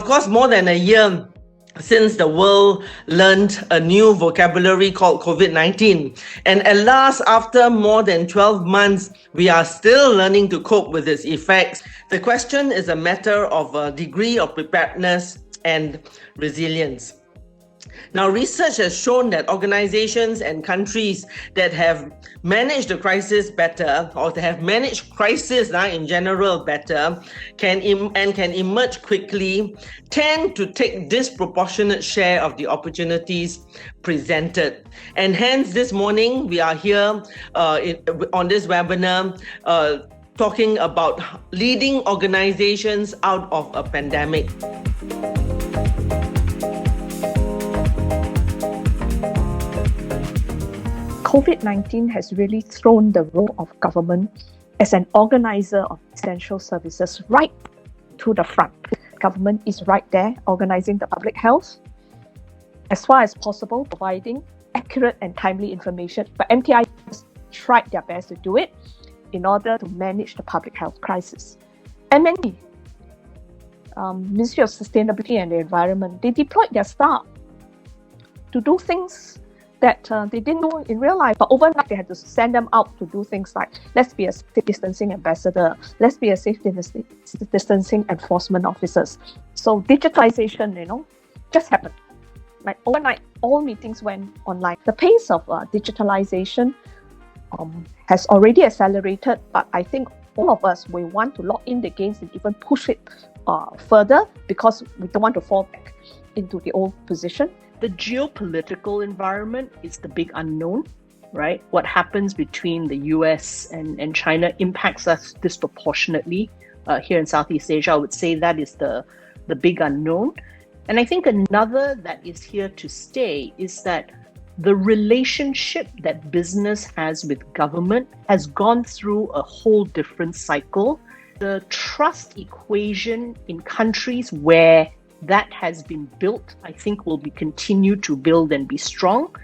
course, more than a year since the world learned a new vocabulary called COVID-19. And at last, after more than 12 months, we are still learning to cope with its effects. The question is a matter of a degree of preparedness and resilience. Now, research has shown that organizations and countries that have managed the crisis better, or that have managed crisis in general better, can emerge quickly, tend to take disproportionate share of the opportunities presented. And hence, this morning, we are here on this webinar talking about leading organizations out of a pandemic. COVID-19 has really thrown the role of government as an organizer of essential services right to the front. Government is right there organizing the public health, as far as possible, providing accurate and timely information. But MTI tried their best to do it in order to manage the public health crisis. MNE, Ministry of Sustainability and the Environment, they deployed their staff to do things that they didn't know in real life, but overnight they had to send them out to do things like, let's be a safe distancing ambassador, let's be a safe distancing enforcement officers. So digitalization, just happened. Like overnight, all meetings went online. The pace of digitalization has already accelerated, but I think all of us, we want to lock in the gains and even push it further, because we don't want to fall back into the old position. The geopolitical environment is the big unknown, right? What happens between the US and China impacts us disproportionately here in Southeast Asia. I would say that is the big unknown. And I think another that is here to stay is that the relationship that business has with government has gone through a whole different cycle. The trust equation in countries where that has been built, I think will be continued to build and be strong.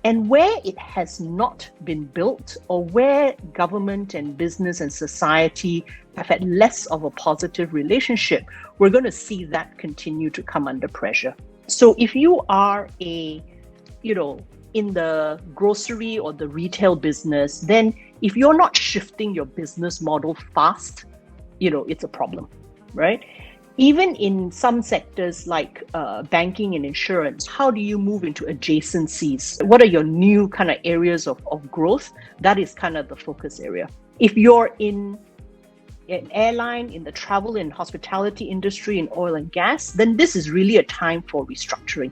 And where it has not been built, or where government and business and society have had less of a positive relationship, we're going to see that continue to come under pressure. So if you are in the grocery or the retail business, then if you're not shifting your business model fast, it's a problem, right? Even in some sectors like banking and insurance, how do you move into adjacencies? What are your new kind of areas of growth? That is kind of the focus area. If you're in an airline, in the travel and hospitality industry, in oil and gas, then this is really a time for restructuring.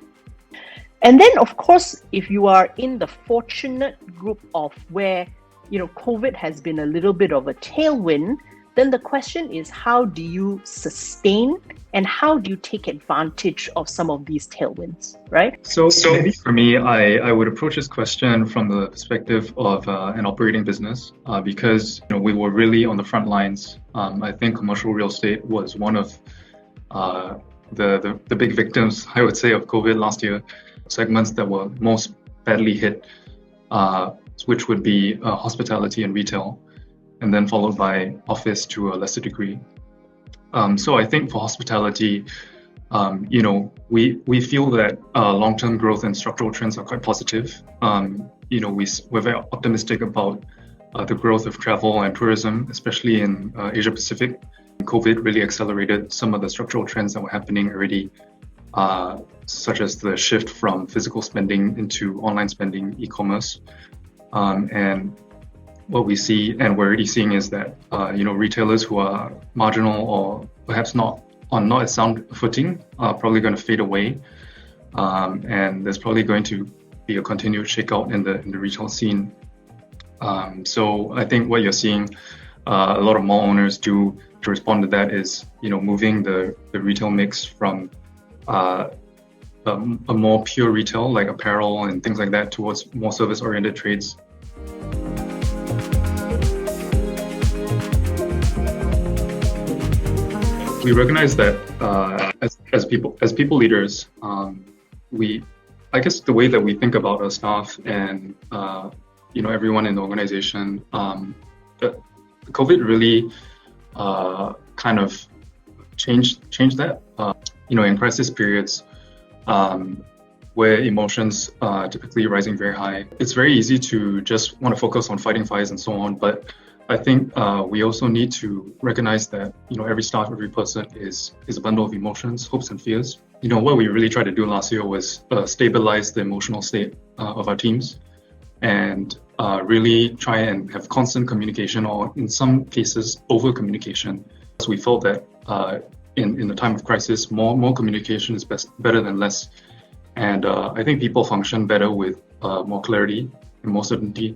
And then, of course, if you are in the fortunate group of where, COVID has been a little bit of a tailwind, then the question is, how do you sustain and how do you take advantage of some of these tailwinds, right? So maybe for me, I would approach this question from the perspective of an operating business because we were really on the front lines. I think commercial real estate was one of the big victims, I would say, of COVID last year. Segments that were most badly hit, which would be hospitality and retail, and then followed by office to a lesser degree. So I think for hospitality, we feel that long-term growth and structural trends are quite positive. We're very optimistic about the growth of travel and tourism, especially in Asia Pacific. COVID really accelerated some of the structural trends that were happening already, such as the shift from physical spending into online spending, e-commerce, and what we see and we're already seeing is that retailers who are marginal or perhaps not as sound footing are probably going to fade away, and there's probably going to be a continued shakeout in the retail scene. So I think what you're seeing a lot of mall owners do to respond to that is moving the retail mix from a more pure retail like apparel and things like that towards more service-oriented trades. We recognize that as people leaders, I guess the way that we think about our staff and everyone in the organization, COVID really kind of changed that. in crisis periods, where emotions are typically rising very high, it's very easy to just want to focus on fighting fires and so on. But I think we also need to recognize that every staff, every person is a bundle of emotions, hopes and fears. What we really tried to do last year was stabilize the emotional state of our teams, and really try and have constant communication, or in some cases over communication. So we felt that in the time of crisis, more communication is better than less. And I think people function better with more clarity and more certainty,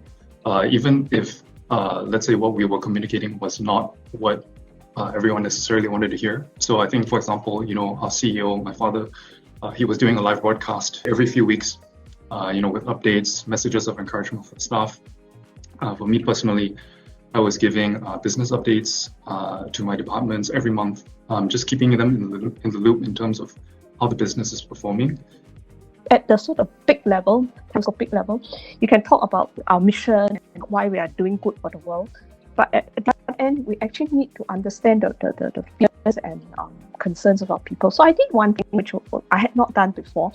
even if, let's say, what we were communicating was not what everyone necessarily wanted to hear. So I think, for example, our CEO, my father, he was doing a live broadcast every few weeks, with updates, messages of encouragement for the staff. For me personally, I was giving business updates to my departments every month, just keeping them in the loop in terms of how the business is performing. At the sort of big level, you can talk about our mission and why we are doing good for the world. But at that end, we actually need to understand the fears and concerns of our people. So I did one thing which I had not done before,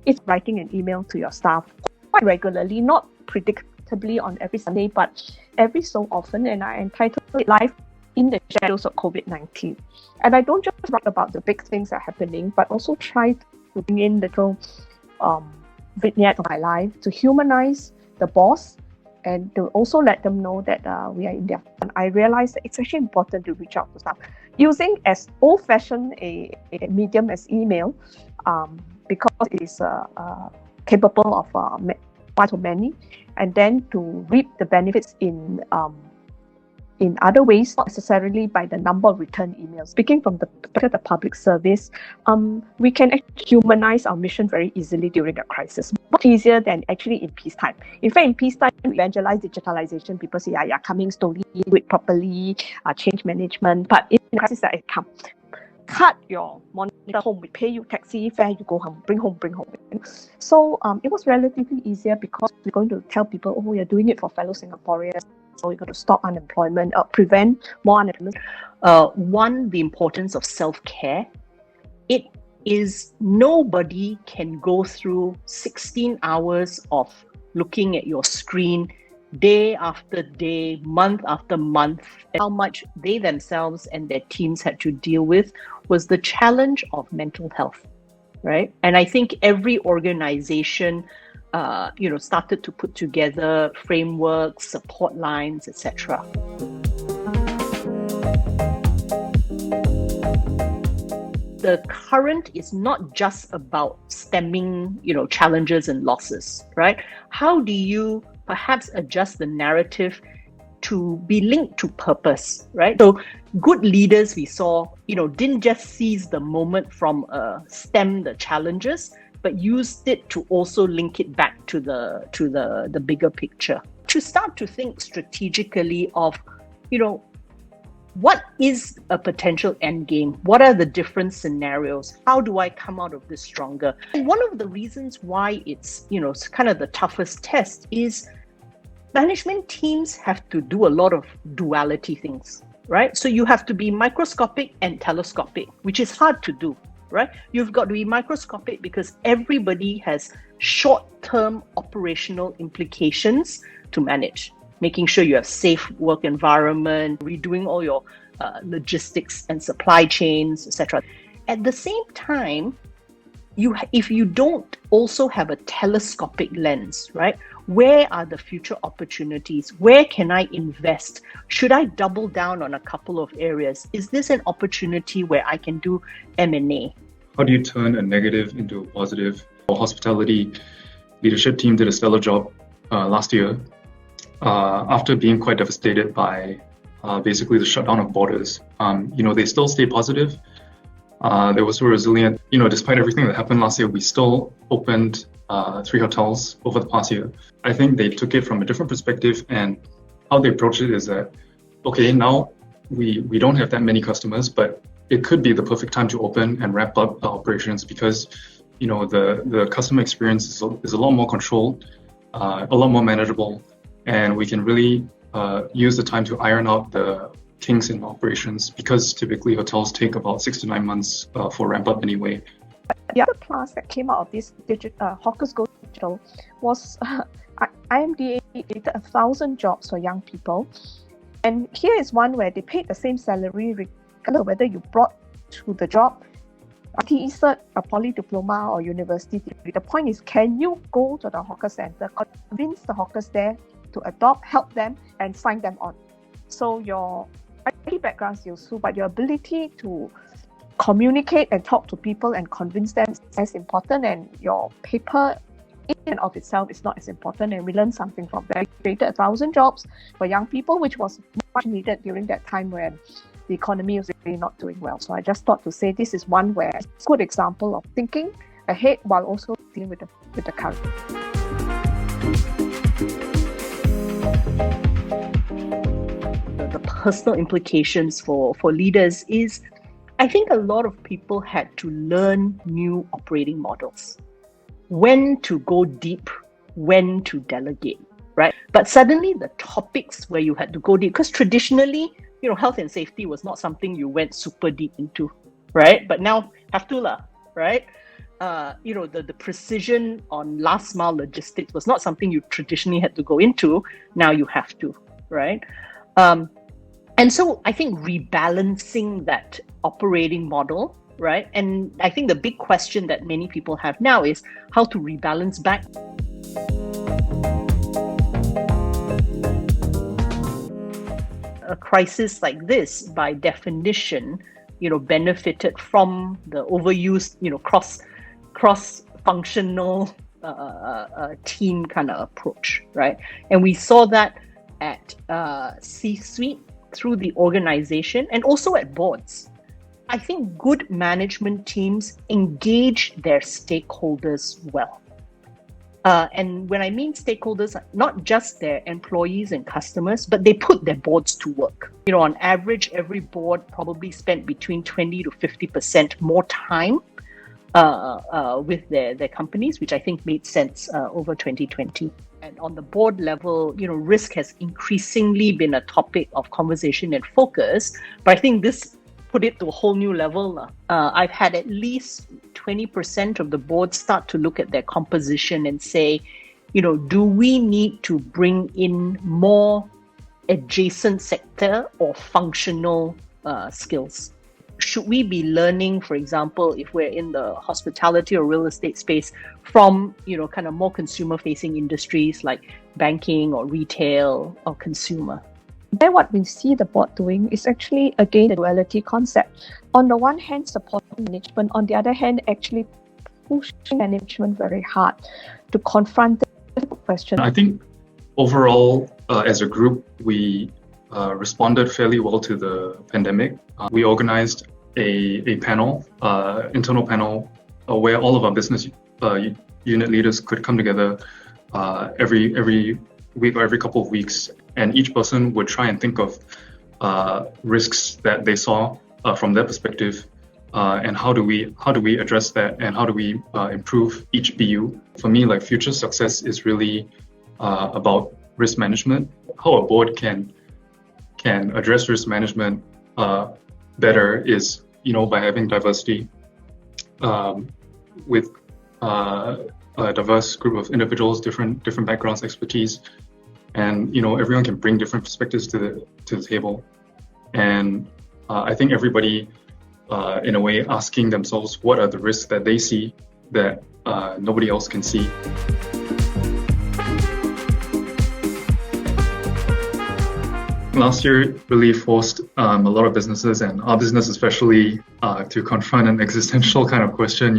is writing an email to your staff quite regularly, not predictably on every Sunday, but every so often, and I entitled it Life in the Shadows of COVID-19. And I don't just write about the big things that are happening, but also try to bring in little vignette of my life to humanize the boss, and to also let them know that we are in their. And I realized that it's actually important to reach out to staff using as old-fashioned a medium as email, because it is capable of one to many, and then to reap the benefits in other ways, not necessarily by the number of return emails. Speaking from the public service, we can actually humanize our mission very easily during a crisis, much easier than actually in peacetime. In fact, in peacetime, we evangelize digitalization. People say, yeah, coming slowly, do it properly, change management. But in crisis, that it comes. Cut your monitor home, we pay you taxi fare, you go home, bring home. So it was relatively easier, because we're going to tell people, oh, you're doing it for fellow Singaporeans, so we're going to stop unemployment, prevent more unemployment. One, the importance of self-care. It is, nobody can go through 16 hours of looking at your screen day after day, month after month. How much they themselves and their teams had to deal with was the challenge of mental health, right? And I think every organization, started to put together frameworks, support lines, etc. The current is not just about stemming, challenges and losses, right? How do you perhaps adjust the narrative to be linked to purpose, right? So good leaders we saw, didn't just seize the moment from stem the challenges, but used it to also link it back to the bigger picture. To start to think strategically of, what is a potential end game? What are the different scenarios? How do I come out of this stronger? And one of the reasons why it's, kind of the toughest test is management teams have to do a lot of duality things, right? So you have to be microscopic and telescopic, which is hard to do, right? You've got to be microscopic because everybody has short-term operational implications to manage. Making sure you have safe work environment, redoing all your logistics and supply chains, etc. At the same time, if you don't also have a telescopic lens, right? Where are the future opportunities? Where can I invest? Should I double down on a couple of areas? Is this an opportunity where I can do M&A? How do you turn a negative into a positive? Our hospitality leadership team did a stellar job last year. After being quite devastated by basically the shutdown of borders, they still stayed positive. They were so resilient. Despite everything that happened last year, we still opened 3 hotels over the past year. I think they took it from a different perspective, and how they approached it is that, okay, now we don't have that many customers, but it could be the perfect time to open and wrap up our operations, because the customer experience is a lot more controlled, a lot more manageable. And we can really use the time to iron out the kinks in operations because typically hotels take about 6 to 9 months for ramp up anyway. The other plus that came out of this Hawkers Go Digital was IMDA created 1,000 jobs for young people. And here is one where they paid the same salary regardless of whether you brought to the job ITE cert, a poly diploma or university degree. The point is, can you go to the hawker center, convince the hawkers there to adopt, help them and sign them on? So your IT background is useful, but your ability to communicate and talk to people and convince them is as important, and your paper in and of itself is not as important. And we learned something from that. We created 1,000 jobs for young people, which was much needed during that time when the economy was really not doing well. So I just thought to say this is one where it's a good example of thinking ahead while also dealing with the current. The personal implications for leaders is, I think a lot of people had to learn new operating models. When to go deep, when to delegate, right? But suddenly the topics where you had to go deep, because traditionally, health and safety was not something you went super deep into, right? But now have to lah, right? The precision on last mile logistics was not something you traditionally had to go into. Now you have to, right? And so I think rebalancing that operating model, right? And I think the big question that many people have now is how to rebalance back. A crisis like this, by definition, benefited from the overused, cross-functional team kind of approach, right? And we saw that at C-suite through the organization and also at boards. I think good management teams engage their stakeholders well. And when I mean stakeholders, not just their employees and customers, but they put their boards to work. On average, every board probably spent between 20 to 50% more time with their companies, which I think made sense over 2020. And on the board level, risk has increasingly been a topic of conversation and focus. But I think this put it to a whole new level. I've had at least 20% of the board start to look at their composition and say, do we need to bring in more adjacent sector or functional skills? Should we be learning, for example, if we're in the hospitality or real estate space, from kind of more consumer-facing industries like banking or retail or consumer? Then what we see the board doing is actually, again, the duality concept. On the one hand, supporting management. On the other hand, actually pushing management very hard to confront the question. I think overall, as a group, we responded fairly well to the pandemic. We organized a panel, internal panel, where all of our business unit leaders could come together every week or every couple of weeks, and each person would try and think of risks that they saw from their perspective, and how do we address that, and how do we improve each BU. For me, like, future success is really about risk management. How a board can address risk management better is, by having diversity with a diverse group of individuals, different backgrounds, expertise, and everyone can bring different perspectives to the table. And I think everybody, in a way, asking themselves what are the risks that they see that nobody else can see. Last year really forced a lot of businesses, and our business especially, to confront an existential kind of question.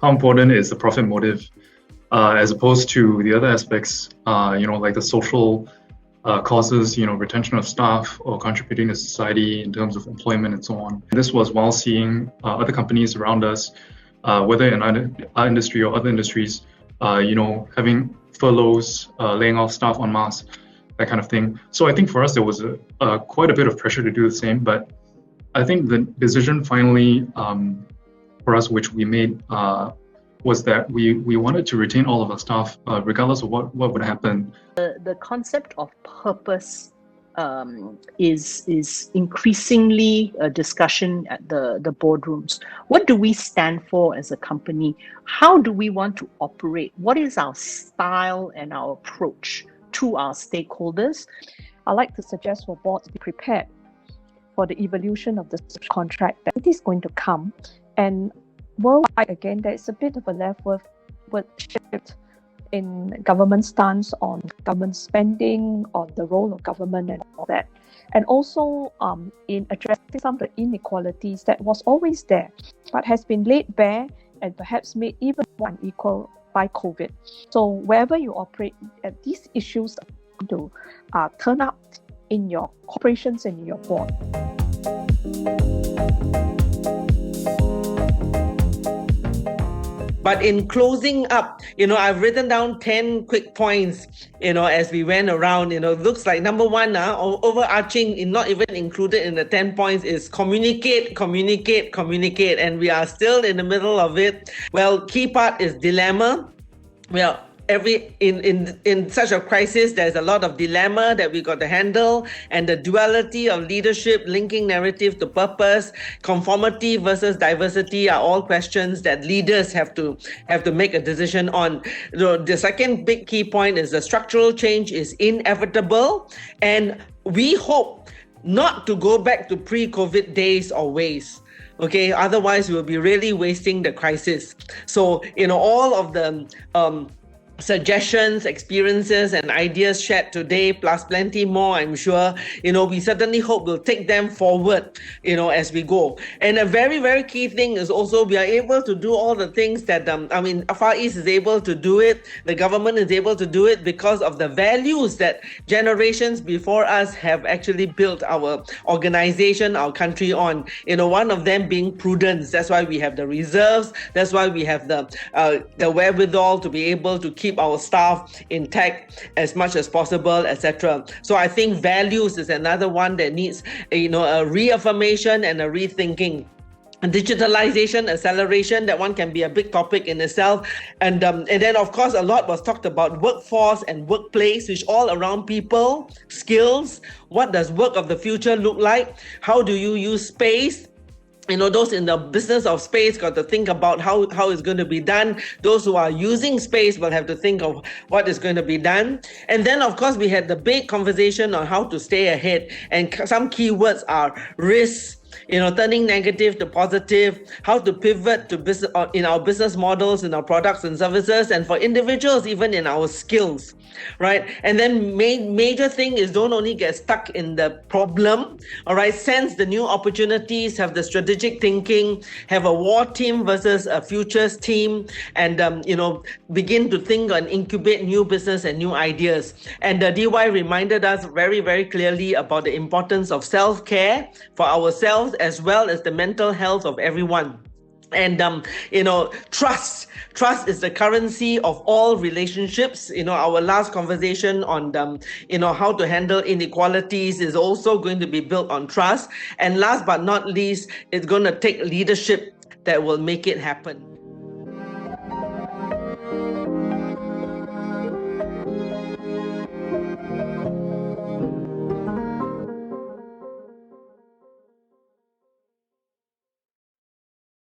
How important is the profit motive as opposed to the other aspects, like the social causes, retention of staff or contributing to society in terms of employment and so on. This was while seeing other companies around us, whether in our industry or other industries, having furloughs, laying off staff en masse, that kind of thing. So I think for us, there was quite a bit of pressure to do the same. But I think the decision finally for us, which we made, was that we wanted to retain all of our staff, regardless of what would happen. The concept of purpose is increasingly a discussion at the boardrooms. What do we stand for as a company? How do we want to operate? What is our style and our approach to our stakeholders? I like to suggest for boards be prepared for the evolution of the contract that it is going to come. And worldwide, again, there is a bit of a leftward shift in government stance on government spending, on the role of government and all that. And also in addressing some of the inequalities that was always there, but has been laid bare and perhaps made even more unequal by COVID. So wherever you operate, these issues are going to turn up in your corporations and in your board. But in closing up, I've written down 10 quick points, as we went around. Looks like number one, overarching, not even included in the 10 points, is communicate. And we are still in the middle of it. Well, key part is dilemma. Well, in such a crisis, there's a lot of dilemma that we got to handle, and the duality of leadership, linking narrative to purpose, conformity versus diversity are all questions that leaders have to make a decision on. The second big key point is the structural change is inevitable, and we hope not to go back to pre-COVID days or ways. Okay, otherwise we'll be really wasting the crisis. So, all of the suggestions, experiences and ideas shared today, plus plenty more, I'm sure, we certainly hope we'll take them forward, as we go. And a very, very key thing is also we are able to do all the things that, Far East is able to do it, the government is able to do it because of the values that generations before us have actually built our organization, our country on. One of them being prudence. That's why we have the reserves. That's why we have the wherewithal to be able to keep our staff intact as much as possible, etc. So I think values is another one that needs a reaffirmation and a rethinking. Digitalization, acceleration, that one can be a big topic in itself. And then, of course, a lot was talked about workforce and workplace, which all around people, skills. What does work of the future look like? How do you use space? Those in the business of space got to think about how it's going to be done. Those who are using space will have to think of what is going to be done. And then, of course, we had the big conversation on how to stay ahead. And some keywords are risks, turning negative to positive, how to pivot to business in our business models, in our products and services, and for individuals, even in our skills, right? And then major thing is don't only get stuck in the problem, all right? Sense the new opportunities, have the strategic thinking, have a war team versus a futures team, and begin to think and incubate new business and new ideas. And DY reminded us very, very clearly about the importance of self-care for ourselves as well as the mental health of everyone. And trust is the currency of all relationships. Our last conversation on how to handle inequalities is also going to be built on trust. And last but not least, it's going to take leadership that will make it happen.